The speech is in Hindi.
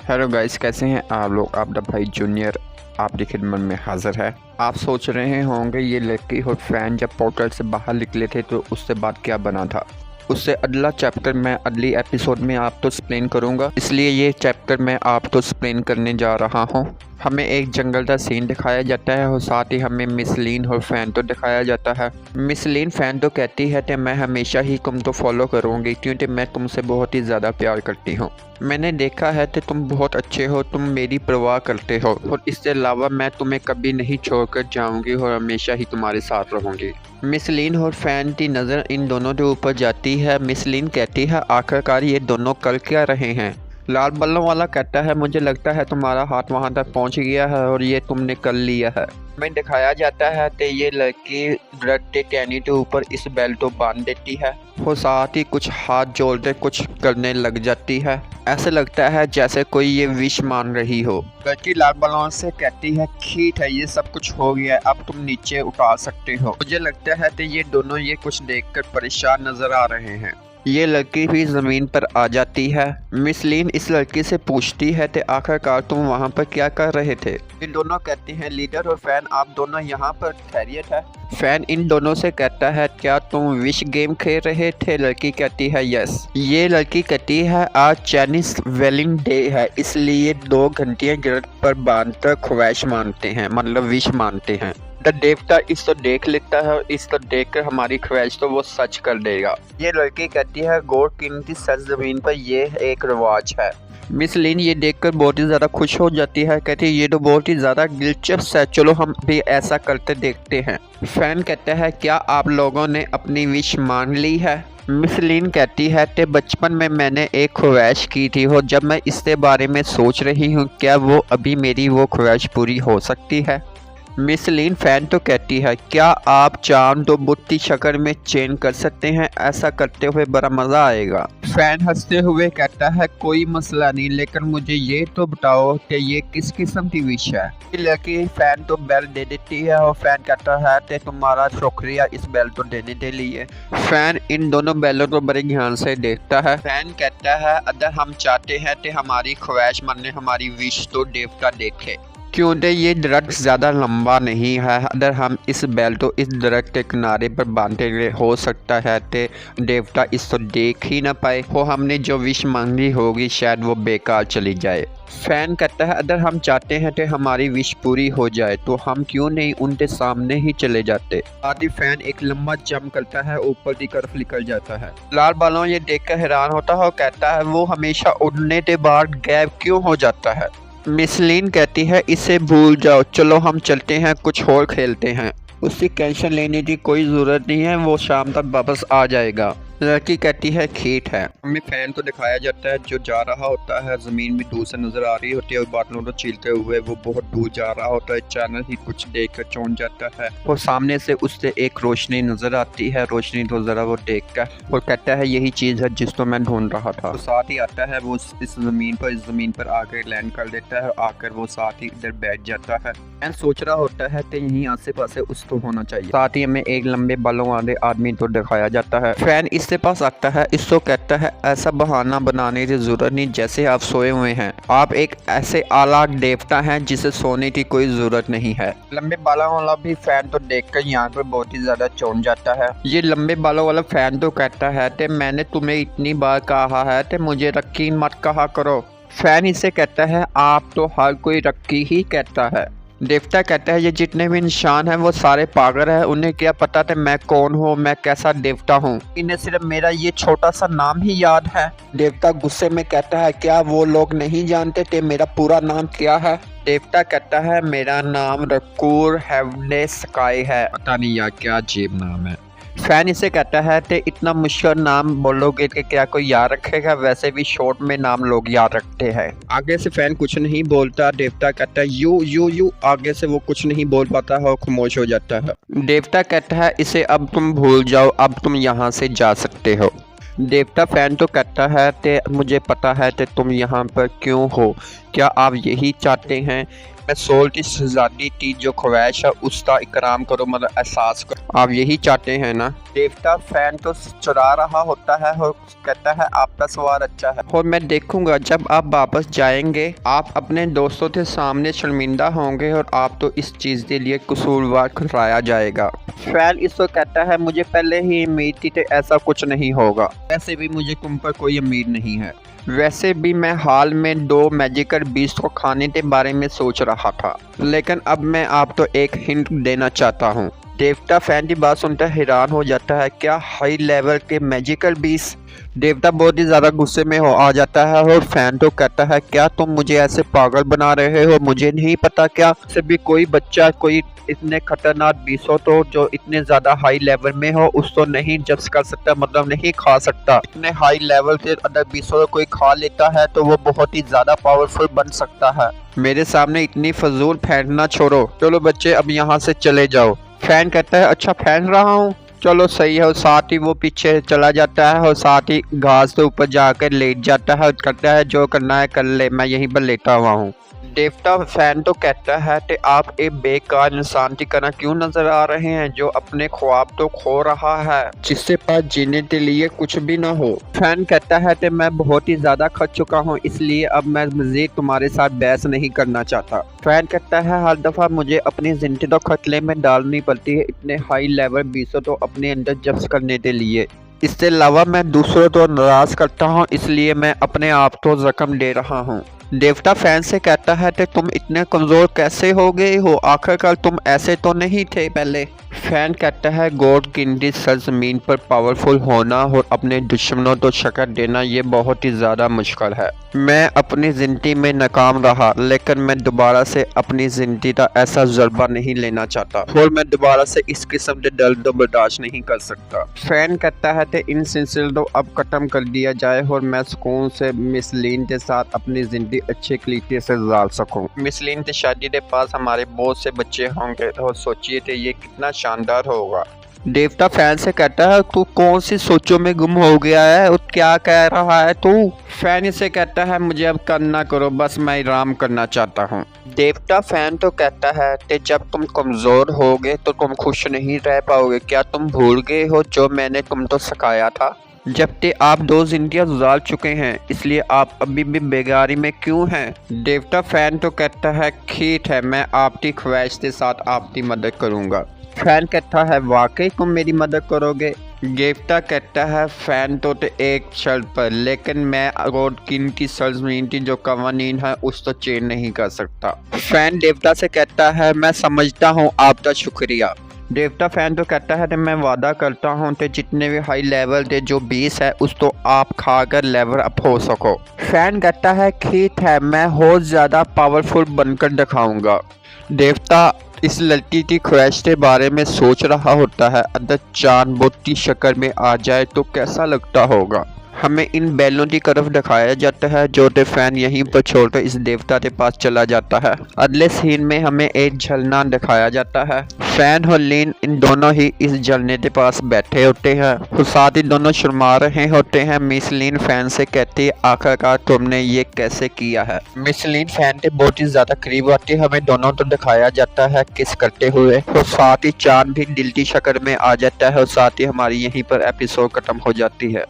हेलो गाइस, कैसे हैं आप लोग। आप द भाई जूनियर आपकी खिदमत में हाजिर है। आप सोच रहे होंगे ये लकी हुड फैन जब पोर्टल से बाहर निकले थे तो उससे बाद क्या बना था। उससे अगला चैप्टर मैं अगली एपिसोड में आपको एक्सप्लेन करूंगा, इसलिए ये चैप्टर मैं आपको एक्सप्लेन करने जा रहा हूं। हमें एक जंगल का सीन दिखाया जाता है और साथ ही हमें मिस लिन और फैन तो दिखाया जाता है। मिस लिन फैन तो कहती है कि मैं हमेशा ही तुमको फॉलो करूंगी क्योंकि मैं तुमसे बहुत ही ज़्यादा प्यार करती हूँ। मैंने देखा है कि तुम बहुत अच्छे हो, तुम मेरी परवाह करते हो और इसके अलावा मैं तुम्हें कभी नहीं छोड़कर जाऊंगी और हमेशा ही तुम्हारे साथ रहूंगी। मिस लिन और फैन की नज़र इन दोनों के ऊपर जाती है। मिस लिन कहती है आखिरकार ये दोनों कर क्या रहे हैं। लाल बल्लों वाला कहता है मुझे लगता है तुम्हारा हाथ वहां तक पहुंच गया है और ये तुमने कर लिया है। हमें दिखाया जाता है कि ये लड़की ड्रग के टहनी के ऊपर इस बेल्ट को बांध देती है और साथ ही कुछ हाथ जोड़ते कुछ करने लग जाती है। ऐसे लगता है जैसे कोई ये विश मान रही हो। लड़की लाल बल्लों से कहती है ठीक है, ये सब कुछ हो गया, अब तुम नीचे उतार सकते हो। मुझे लगता है कि ये दोनों ये कुछ देखकर परेशान नजर आ रहे हैं। ये लड़की भी ज़मीन पर आ जाती है। मिस लिन इस लड़की से पूछती है कि आखिरकार तुम वहाँ पर क्या कर रहे थे। इन दोनों कहते हैं लीडर और फैन आप दोनों यहाँ पर खैरियत है। फैन इन दोनों से कहता है क्या तुम विश गेम खेल रहे थे। लड़की कहती है यस। ये लड़की कहती है आज चाइनीज वेलिंग डे है, इसलिए 2 घंटियाँ गिरट पर बांधकर ख्वाहिश मानते हैं, मतलब विश मानते हैं। देवता इसको देख लेता है और इसको देखकर हमारी ख्वाहिश तो वो सच कर देगा। ये लड़की कहती है गोल्ड किंग की सच जमीन पर ये एक रिवाज है। मिस लिन ये देखकर बहुत ही ज़्यादा खुश हो जाती है, कहती है ये तो बहुत ही ज़्यादा दिलचस्प है, चलो हम भी ऐसा करते देखते हैं। फैन कहता है क्या आप लोगों ने अपनी विश मान ली है। मिस लिन कहती है कि बचपन में मैंने एक ख्वाहिश की थी और जब मैं इसके बारे में सोच रही हूँ क्या वो अभी मेरी वो ख्वाहिश पूरी हो सकती है। मिस लिन फैन तो कहती है क्या आप चांद तो बुत्ती शक्ल में चेंज कर सकते हैं, ऐसा करते हुए बड़ा मज़ा आएगा। फैन हंसते हुए कहता है कोई मसला नहीं, लेकिन मुझे ये तो बताओ कि ये किस किस्म की विश है। लड़की फैन तो बेल दे देती है और फैन कहता है कि तुम्हारा शुक्रिया इस बेल को देने के लिए। फैन इन दोनों बेलों को बड़े ध्यान से देखता है। फैन कहता है अगर हम चाहते हैं कि हमारी ख्वाहिश माने हमारी विश तो देवता देखे, क्योंकि ये दरख्त ज़्यादा लंबा नहीं है। अगर हम इस बेल्ट को इस दरख्त के किनारे पर बांधे हुए हो सकता है कि देवता इसको देख ही ना पाए और हमने जो विश मांगी होगी शायद वो बेकार चली जाए। फैन कहता है अगर हम चाहते हैं कि हमारी विश पूरी हो जाए तो हम क्यों नहीं उनके सामने ही चले जाते। आदि फैन एक लंबा जंप करता है, ऊपर की तरफ निकल जाता है। लाल बालों ये देखकर हैरान होता है और कहता है वो हमेशा उड़ने के बाद गायब क्यों हो जाता है। मिस लिन कहती है इसे भूल जाओ, चलो हम चलते हैं कुछ और खेलते हैं। उसकी टेंशन लेने की कोई ज़रूरत नहीं है, वो शाम तक वापस आ जाएगा। लड़की कहती है ठीक है। हमें फैन को दिखाया जाता है जो जा रहा होता है, ज़मीन में दूर से नज़र आ रही होती है और बादलों को छीलते हुए वो बहुत दूर जा रहा होता है। अचानक ही कुछ देख कर चौंक जाता है और सामने से उससे एक रोशनी नज़र आती है। रोशनी तो ज़रा वो देख कर और कहता है यही चीज़ है जिसको मैं ढूंढ रहा था। तो साथ ही आता है वो इस ज़मीन पर आकर लैंड कर देता है, आकर वो साथ ही इधर बैठ जाता है। फैन सोच रहा होता है कि यहीं आसे पासे उसको होना चाहिए। साथ ही हमें एक लंबे बालों वाले आदमी को दिखाया जाता है। फैन इसके पास आता है, इसको कहता है ऐसा बहाना बनाने की जरूरत नहीं जैसे आप सोए हुए हैं, आप एक ऐसे आला देवता हैं जिसे सोने की कोई जरूरत नहीं है। लंबे बालों वाला भी फैन तो देखकर यहाँ पर बहुत ही ज्यादा चौंक जाता है। ये लंबे बालों वाला फैन तो कहता है कि मैंने तुम्हें इतनी बार कहा है कि मुझे रक्की मत कहा करो। फैन इसे कहता है आप तो हर कोई रक्की ही कहता है। देवता कहता है ये जितने भी इंसान हैं वो सारे पागल हैं, उन्हें क्या पता था मैं कौन हूँ, मैं कैसा देवता हूँ, इन्हें सिर्फ मेरा ये छोटा सा नाम ही याद है। देवता गुस्से में कहता है क्या वो लोग नहीं जानते थे मेरा पूरा नाम क्या है। देवता कहता है मेरा नाम रकूर हेवने स्काई है। पता नहीं यार क्या अजीब नाम है। फैन इसे कहता है कि इतना मुश्किल नाम बोलोगे कि क्या कोई याद रखेगा, वैसे भी शॉर्ट में नाम लोग याद रखते हैं। आगे से फैन कुछ नहीं बोलता। देवता कहता है यू यू यू, आगे से वो कुछ नहीं बोल पाता है और खामोश हो जाता है। देवता कहता है इसे अब तुम भूल जाओ, अब तुम यहाँ से जा सकते हो। देवता फैन तो कहता है कि मुझे पता है कि तुम यहाँ पर क्यों हो, क्या आप यही चाहते हैं मैं सोल्टी शहजादी थी जो ख्वाहिश है उसका इकराम करो, मतलब एहसास करो। आप यही चाहते हैं ना। देवता फैन तो चुरा रहा होता है और कहता है आपका सवार अच्छा है, और मैं देखूंगा जब आप वापस जाएंगे आप अपने दोस्तों के सामने शर्मिंदा होंगे और आप तो इस चीज के लिए कसूरवार ठहराया जाएगा। फैन इसको कहता है मुझे पहले ही उम्मीद थी कि ऐसा कुछ नहीं होगा, वैसे भी मुझे तुम पर कोई उम्मीद नहीं है। वैसे भी मैं हाल में 2 मैजिकल बीस्ट को खाने के बारे में सोच रहा था, लेकिन अब मैं आपको एक हिंट देना चाहता हूँ। देवता फैन की बात सुनकर हैरान हो जाता है, क्या हाई लेवल के मैजिकल बीस्ट? देवता बहुत ही ज़्यादा गुस्से में हो आ जाता है और फैन तो कहता है क्या तुम मुझे ऐसे पागल बना रहे हो, मुझे नहीं पता क्या से भी कोई बच्चा कोई इतने खतरनाक बीस हो तो जो इतने ज़्यादा हाई लेवल में हो उसको नहीं जब्स कर सकता, मतलब नहीं खा सकता। इतने हाई लेवल के अंदर बीसों कोई खा लेता है तो वो बहुत ही ज़्यादा पावरफुल बन सकता है। मेरे सामने इतनी फजूल फेंकना छोड़ो, चलो बच्चे अब यहाँ से चले जाओ। फैन कहता है अच्छा फेंक रहा हूँ, चलो सही है। और साथ ही वो पीछे चला जाता है और साथ ही घास के ऊपर जाकर लेट जाता है और कहता है जो करना है कर ले, मैं यहीं पर लेटा हुआ हूँ। देवता फैन तो कहता है कि आप एक बेकार इंसान की तरह क्यों नजर आ रहे हैं जो अपने ख्वाब तो खो रहा है, जिससे पास जीने के लिए कुछ भी ना हो। फैन कहता है कि मैं बहुत ही ज्यादा खच चुका हूँ, इसलिए अब मैं मजीद तुम्हारे साथ बहस नहीं करना चाहता। फैन कहता है हर दफा मुझे अपनी जिंदगी तो खतरे में डालनी पड़ती है इतने हाई लेवल बीसों तो अपने अंदर जब्त करने के लिए। इसके अलावा मैं दूसरों को नाराज करता हूँ, इसलिए मैं अपने आप को जख्म दे रहा हूँ। देवता फैन से कहता है कि तुम इतने कमजोर कैसे हो गए हो, आखिरकार तुम ऐसे तो नहीं थे पहले। फैन कहता है गॉड की सरजमीन पर पावरफुल होना और अपने दुश्मनों को शक्ल देना ये बहुत ही ज़्यादा मुश्किल है। मैं अपनी ज़िंदगी में नाकाम रहा, लेकिन मैं दोबारा से अपनी ज़िंदगी का ऐसा ज़रबा नहीं लेना चाहता और मैं दोबारा से इस किस्म के दर्द बर्दाश्त नहीं कर सकता। फैन कहता है कि इन सिलसिले को अब ख़त्म कर दिया जाए और मैं सुकून से मिसलीन के साथ अपनी ज़िंदगी अच्छे तरीके से गुजार सकूं। मिसलीन की शादी के पास हमारे बहुत से बच्चे होंगे और सोचिए कि ये कितना शानदार होगा। देवता फैन से कहता है तू कौन सी सोचों में गुम हो गया है और क्या कह रहा है तू? फैन इसे कहता है मुझे अब करना करो, बस मैं आराम करना चाहता हूँ। देवता फैन तो कहता है कि जब तुम कमज़ोर होगे तो तुम खुश नहीं रह पाओगे, क्या तुम भूल गए हो जो मैंने तुमको सिखाया था? जबकि आप 2 जिंदगियां गुजार चुके हैं, इसलिए आप अभी भी बेगारी में क्यों हैं? देवता फैन तो कहता है ठीक है मैं आपकी ख्वाहिश के साथ आपकी मदद करूंगा। फैन कहता है वाकई तुम मेरी मदद करोगे? देवता कहता है फैन तो एक शर्त पर, लेकिन मैं गॉड किंग की सरजमीन की जो कवानीन है उस तो चेंज नहीं कर सकता। फैन देवता से कहता है मैं समझता हूँ, आपका शुक्रिया। देवता फैन तो कहता है कि मैं वादा करता हूँ कि जितने भी हाई लेवल के जो 20 है उस तो आप खाकर लेवल अप हो सको। फैन कहता है ठीक है मैं और ज़्यादा पावरफुल बनकर दिखाऊंगा। देवता इस लड़की की ख्वाहिश के बारे में सोच रहा होता है, अगर चांद बुत की शक्ल में आ जाए तो कैसा लगता होगा। हमें इन बैलों की तरफ दिखाया जाता है जो कि फैन यहीं पर छोड़कर इस देवता के पास चला जाता है। अगले सीन में हमें एक झरना दिखाया जाता है। फैन और लीन इन दोनों ही इस झरने के पास बैठे होते हैं और साथ ही दोनों शर्मा रहे होते हैं। मिस लीन फैन से कहती है आखिरकार तुमने ये कैसे किया है? मिस लीन फैन के बहुत ही ज्यादा करीब आती है, हमें दोनों को दिखाया जाता है किस करते हुए और साथ ही चांद भी दिल की शक्ल में आ जाता है और साथ ही हमारी यहीं पर एपिसोड खत्म हो जाती है।